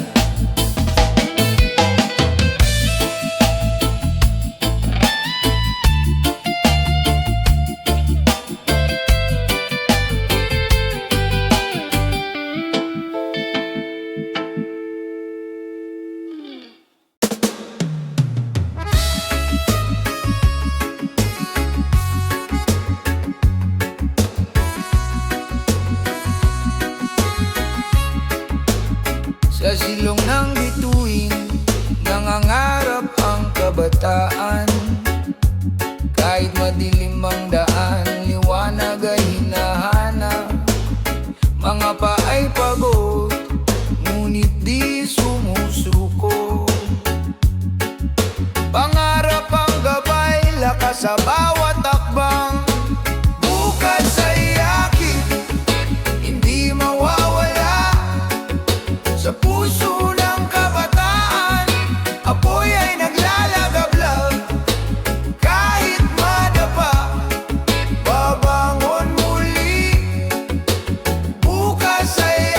Sa silong ng bituin, nangangarap ang kabataan. Kahit madilim ang daan, liwanag ay hinahanap. Mga paay pagod, ngunit di sumusuko. Pangarap ang gabay, lakas sa bawat takbang. Bukas ay akin, hindi mawawala. Sa puso ng kabataan, apoy ay naglalagablab. Kahit madapa, babangon muli. Bukas ay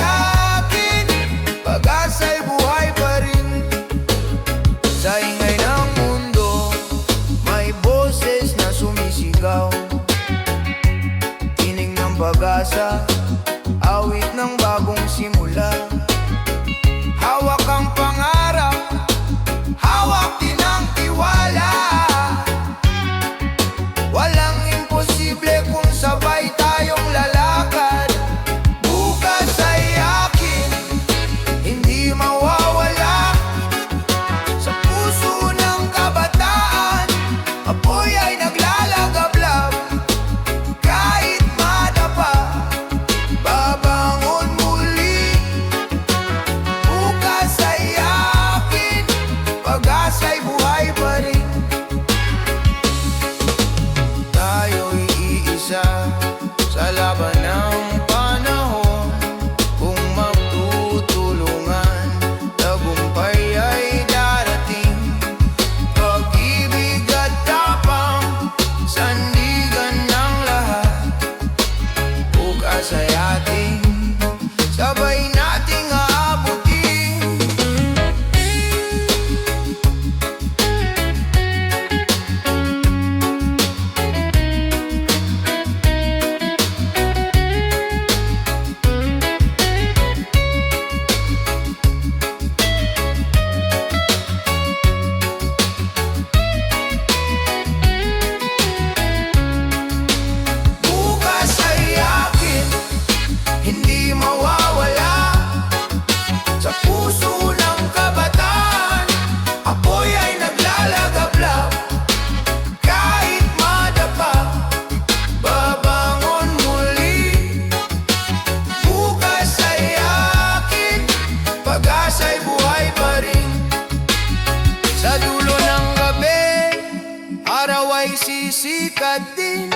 sumisikat din.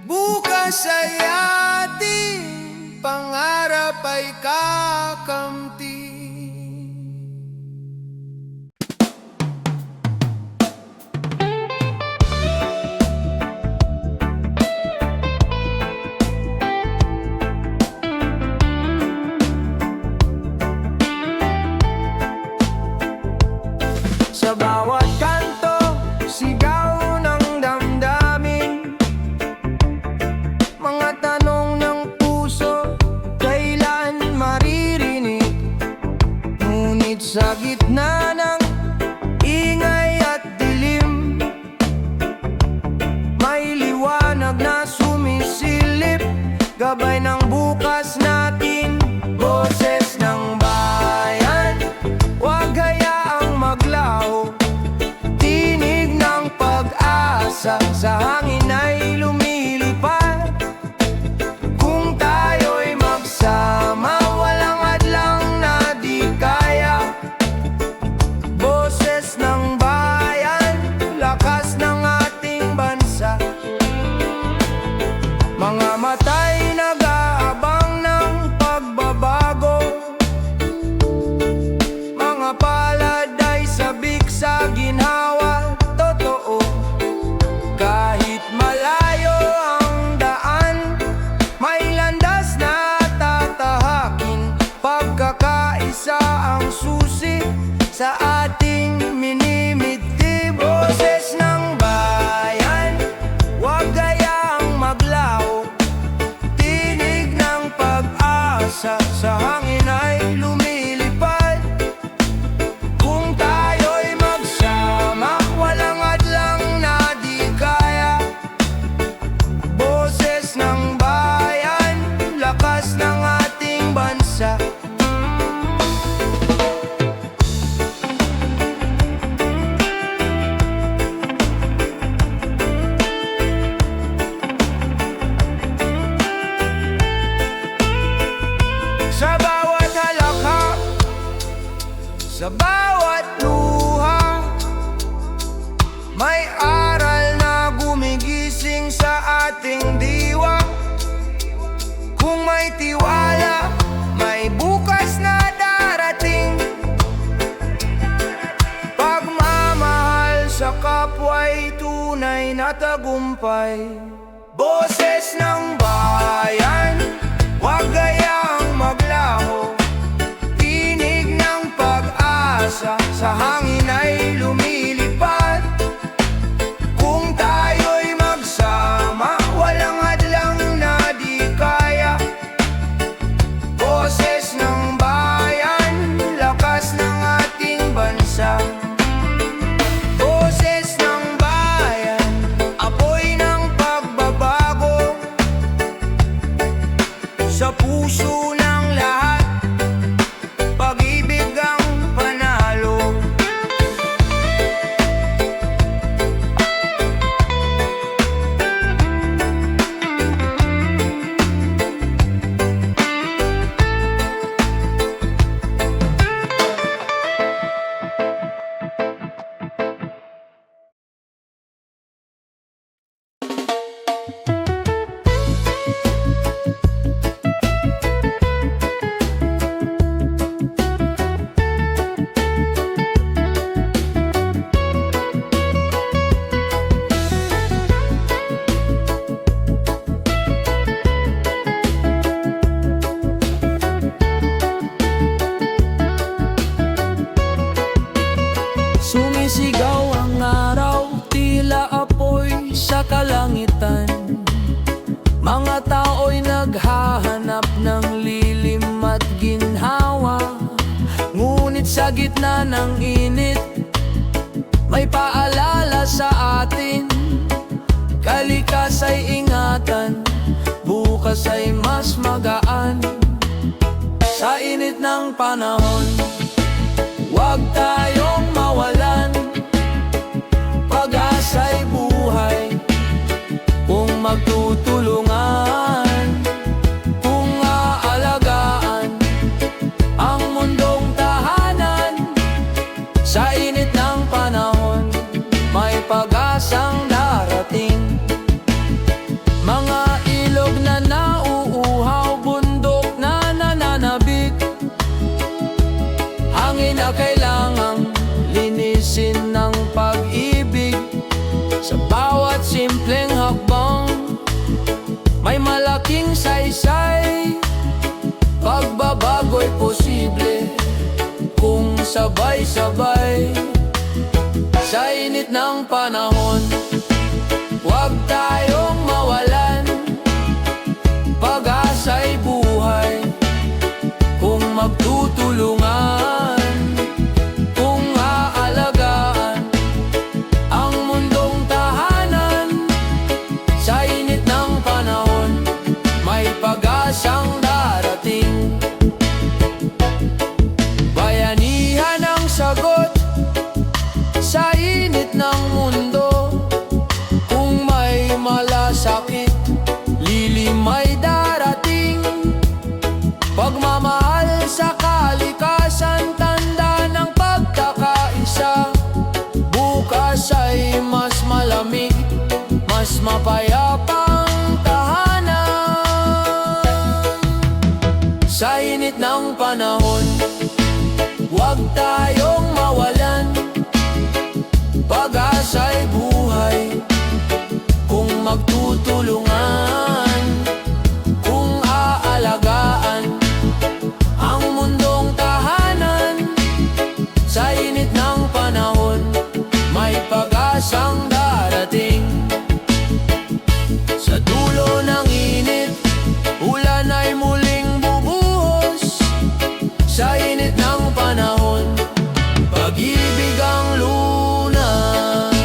Bukas ay ating pangarap ay kakamti. Sa bawat kanto, sigaw ng damdamin, mga tanong ng puso, kailan maririnig? Ngunit sa gitna ng ingay at dilim, may liwanag na sumisilip, gabay ng bukas natin, boses ng bayan. Huwag hayaang maglaho, tinig ng pag-asa, sa hangin ay lumilipad. Kung tayo'y magsama, walang hadlang na di kaya. Boses ng bayan, lakas ng ating bansa. Mga matay nag-aabang ng pagbabago, mga palad ay sabik sa ginhawa. Totoo, kahit malayo ang daan, may landas na tatahakin. Pagkakaisa ang susi sa ating minimiti. Boses ng bayan, huwag hayaang maglaho, tinig ng pag-asa, sa hangin ay lumilipad. Kung tayo'y magsama, walang hadlang na di kaya. Boses ng bayan, lakas ng ating bansa. Sa bawat halakha, sa bawat luha, may aral na gumigising sa ating diwa. Kung may tiwala, may bukas na darating. Pagmamahal sa kapwa'y tunay na tagumpay. Boses ng bayan, huwag hayaang maglaho, tinig ng pag-asa, sa hangin ay lumilipad. Kung tayo'y magsama, walang hadlang na di kaya. Boses ng bayan, lakas ng ating bansa. Boses ng bayan, apoy ng pagbabago, sa puso ng lahat, pag-ibig ang panalo. Sumisigaw ang araw, tila apoy sa kalangitan. Mga tao'y naghahanap ng lilim at ginhawa. Ngunit sa gitna ng init, may paalala sa atin. Kalikas ay ingatan, bukas ay mas magaan. Sa init ng panahon, huwag tayong mawalan. Pag-asa'y buhay kung magtutulungan, kung aalagaan ang mundong tahanan. Sa init ng panahon, may pag-asang darating. na kailangang linisin ng pag-ibig. Sa bawat simpleng hakbang may malaking saysay. Pagbabago'y posible kung sabay-sabay. Sa init ng panahon, huwag tayong mawalan. Pag-asa'y buhay kung magtutulungan, kung aalagaan ang mundong tahanan. Sa init ng panahon, may pag-asang darating. Bayanihan ang sagot sa init ng mundo. Kung may malasakit, lilim ay darating. Pagmamahal sa kalikasan, tanda ng pagkakaisa. Bukas ay mas malamig, mas mapayapang tahanan. Sa init ng panahon, huwag tayong mawalan. Pag-asa'y buhay kung magtutulungan, kung aalagaan ang mundong tahanan. Sa init ng panahon, may pag-asang darating. Sa dulo ng init, ulan ay muling bubuhos. Sa init ng panahon, pag-ibig ang lunas.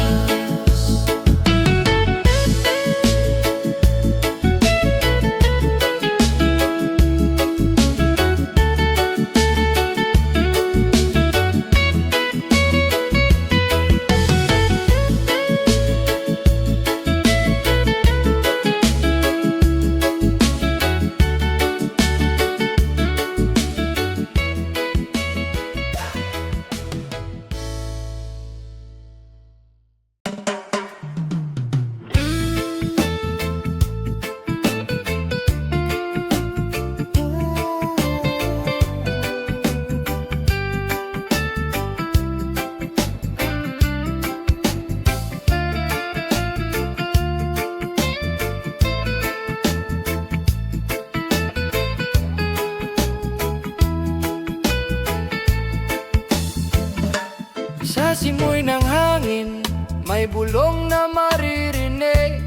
Sa simoy ng hangin, may bulong na maririnig.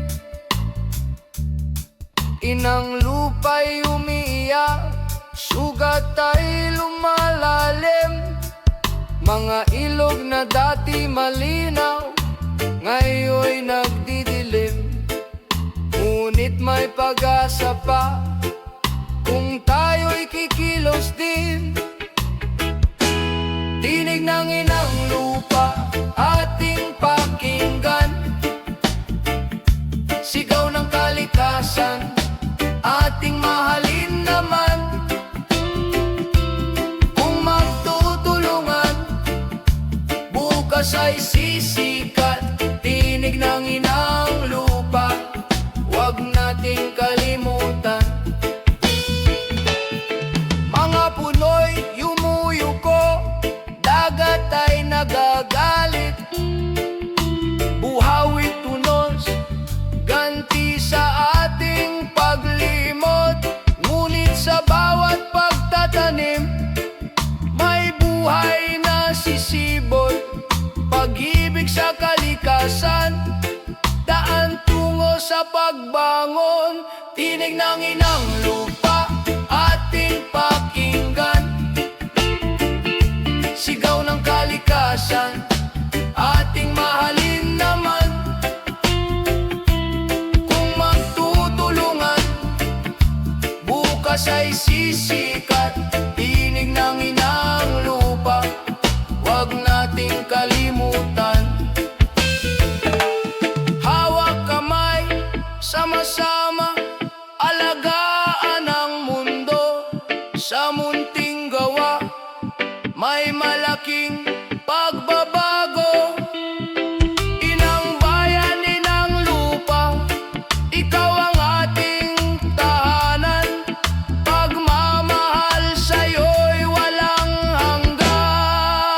Inang lupa'y umiiyak, sugat ay lumalalim. Mga ilog na dati malinaw, ngayon'y nagdidilim. Ngunit may pag-asa pa kung tayo'y kikilos din. Tinig ng inang lupa, ating pakinggan. Sigaw ng kalikasan, ating mahalin naman. Kung magtutulungan, bukas ay sisikat. Tinig ng inang lupa, huwag nating kalimutan. Mga puno'y yumuyuko, dagat ay nagagalit. Buhawi tunos, ganti sa ating paglimot. Ngunit sa bawat pagtatanim, may buhay na sisibol. Pag-ibig sa kalikasan, daan tungo sa pagbangon. Tinig ng inang lupa, ating pakinggan. Sigaw ng kalikasan, ating mahalin naman. Kung magtutulungan, bukas ay sisikat. Tinig ng inang lupa, huwag nating kalimutan. Hawak kamay, sama-sama, alagaan ang mundo. Sa munting gawa, may malaking pagbabago. Inang bayan, inang lupa, ikaw ang ating tahanan. Pagmamahal sa'yo'y walang hanggan.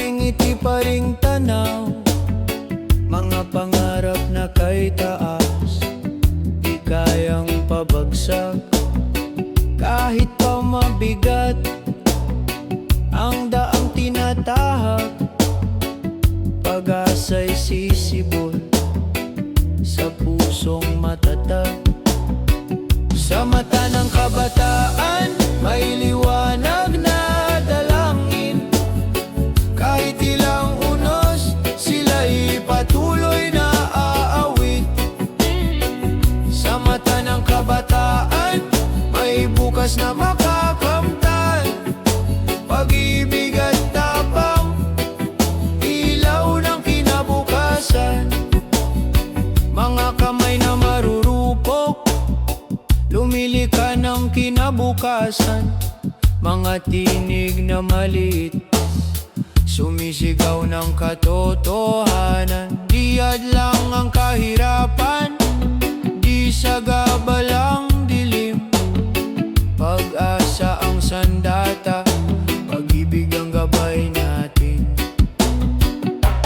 may ngiti pa ring tanaw, mga pangarap na kay taas, di kayang pabagsak. Kahit pa mabigat ang daang tinatahak, pag-asa'y sisibol sa pusong matatag. Sa mata ng kabataan, may liwanag na dalangin. Kahit ilang unos, sila'y patuloy na aawit. Sa mata ng kabataan, may bukas na makakamtan. Pag-ibig at tapang, ilaw ng kinabukasan. Mga kamay na marurupok, lumilika ng kinabukasan. Mga tinig na maliit, sumisigaw ng katotohanan. Di hadlang ang kahirapan, di sagabalang dilim. Pag-asa ang sandata, pag-ibig ang gabay natin.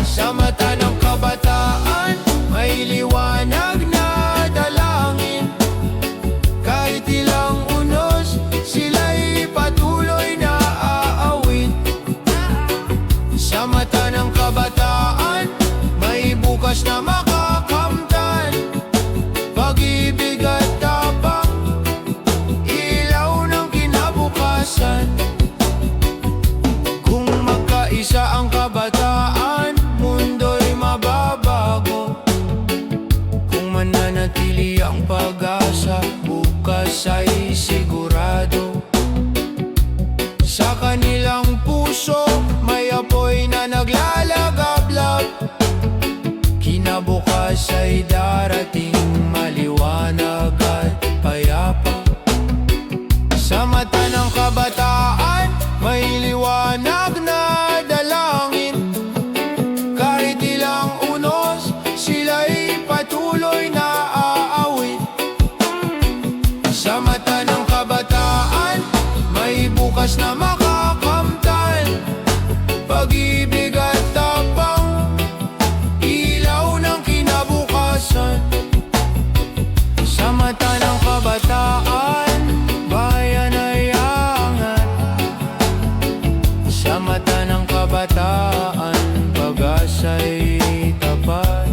Sa mata ng kabataan, may liwanag na dalangin. Kahit ilang unos, sila'y patuloy na aawit. Sa mata ng kabataan, may bukas na makakamtan. Pag-ibig at tapang, ilaw ng kinabukasan. Kung magkaisa ang kabataan, mundo'y mababago. Kung mananatili ang pag-asa, bukas ay sigurado. Sa kanilang puso, may apoy na naglalagablab. Kinabukas ay darating, maliwanag at payapa. Sa mata ng kabataan, may liwanag na dalangin. Kahit ilang unos, sila'y patuloy na aawit. Sa mata ng kabataan, may bukas na makakamtan. Pag-ibig at tapang, ilaw ng kinabukasan. Sa mata ng kabataan, bayan ay aangat. Sa mata ng kabataan, pag-asa'y tapat.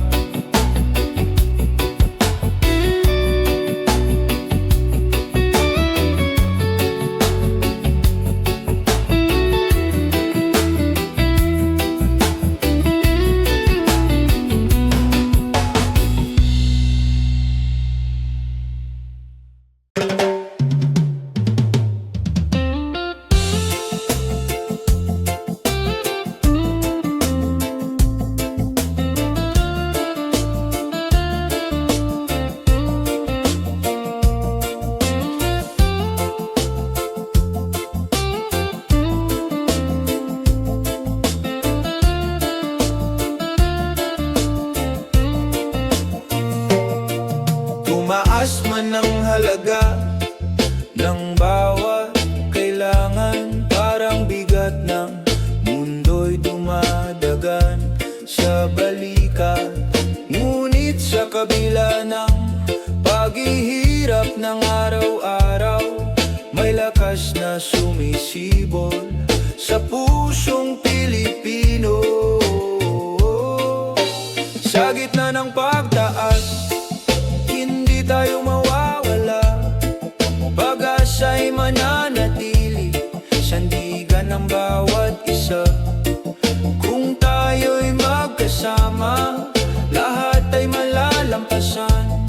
Tumaas man ang halaga ng bawat kailangan, parang bigat ng mundo'y dumadagan sa balikat. Ngunit sa kabila ng paghihirap ng araw-araw, may lakas na sumisibol sa pusong Pilipino. Sa gitna ng pagtaas, hindi tayo mawawala. Pag-asa'y mananatili, sandigan ng bawat isa. Kung tayo'y magkasama, lahat ay malalampasan.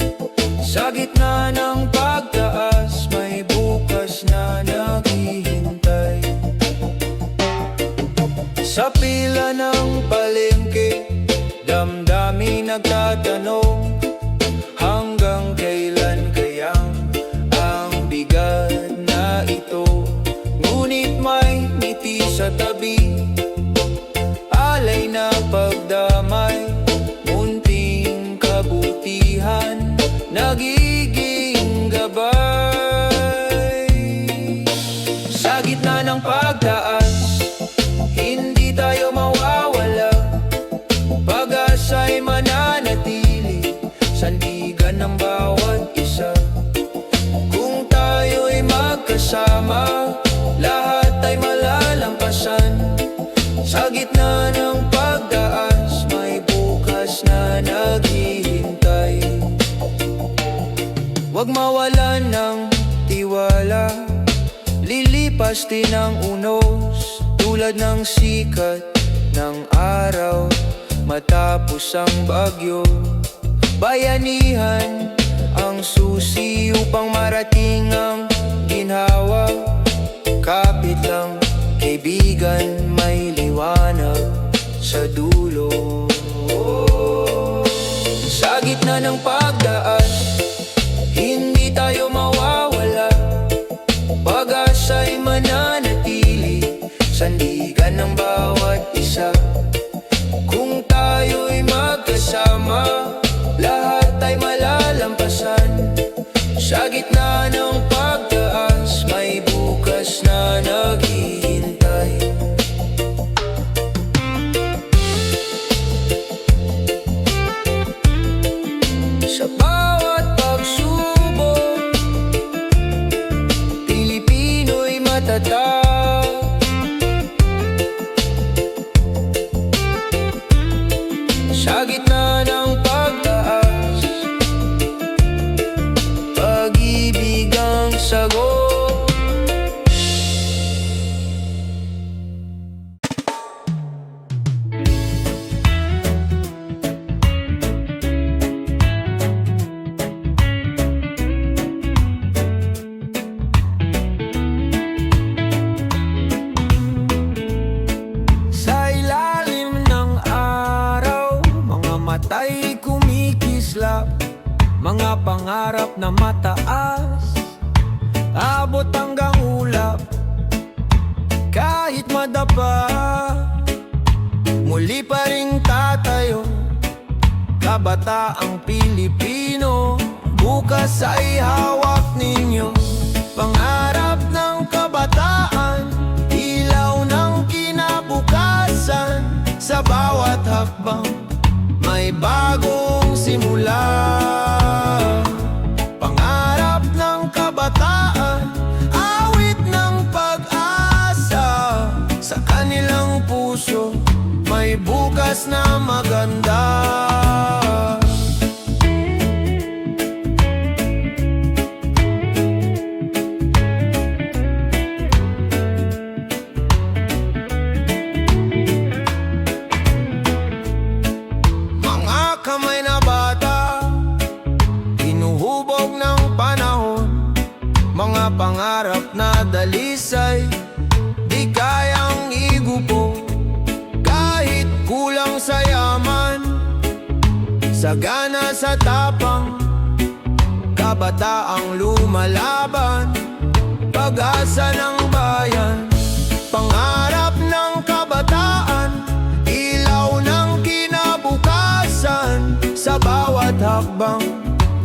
Sa gitna ng pagtaas, may bukas na naghihintay. Sa pila ng palengke, damdamin nagtatanong, hanggang kailan kayang ang bigat na ito? Ngunit may ngiti sa tabi, alay na pagdamay, munting kabutihan, nagiging gabay. Sa gitna ng pagtaas, hindi tayo mawawala. ng pagtaas, may bukas na naghihintay. Huwag mawalan ng tiwala, lilipas din ang unos, tulad ng sikat ng araw matapos ang bagyo. Bayanihan ang susi upang marating ang ginhawa. Kapit lang kaibigan, may liwanag sa dulo. Sa gitna ng pagdaan, hindi tayo mawawala. Pag-asa'y mananatili, sandigan ng bawat isa. Kung tayo'y magkasama, lahat ay malalampasan. Sa gitna ng pagtaas, may bukas na naghihintay. Sa bawat pagsubok, Pilipino'y matatag. Sa gitna ng pagtaas, pag-ibig ang sagot. Sa ilalim ng araw, mga mata'y kumikislap. Mga pangarap na mataas, abot hanggang ulap. Kahit madapa, muli pa ring tatayo. Kabataang Pilipino, bukas ay hawak ninyo. Pangarap ng kabataan, ilaw ng kinabukasan. Sa bawat hakbang, may bagong simula. Pangarap ng kabataan, awit ng pag-asa. Sa kanilang puso, may bukas na maganda. Mga kamay na bata, hinuhubog ng panahon. Mga pangarap na dalisay, di kayang igupo. Kahit kulang sa yaman, sagana sa tapang, kabataang lumalaban. Pag-asa ng bayan, pangarap ng kabataan, ilaw ng kinabukasan. Sa bawat hakbang,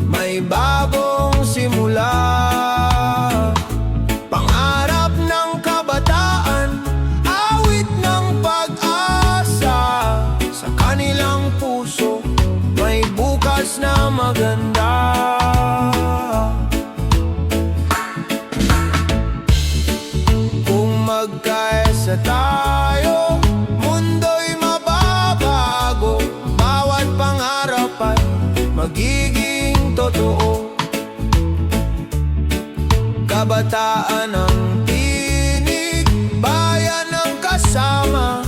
may bagong simula. Pangarap ng kabataan, awit ng pag-asa. Sa kanilang puso, may bukas na maganda. Kung magkaisa tayo, mundo'y mababago. Bawat pangarap ay magiging totoo. Kabataan ang tinig, bayan ang kasama.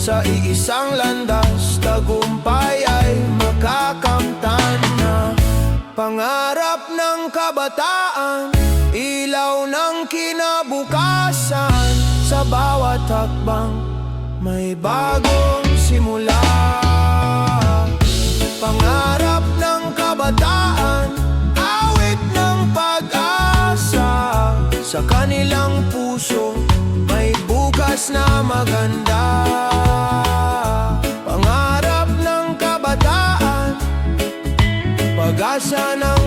Sa iisang landas, tagumpay ay makakamtan na. Pangarap ng kabataan, ilaw ng kinabukasan. Sa bawat hakbang, may bagong simula. Pangarap ng kabataan, awit ng pag-asa. Sa kanilang puso, may bukas na maganda. Pangarap ng kabataan, pag-asa ng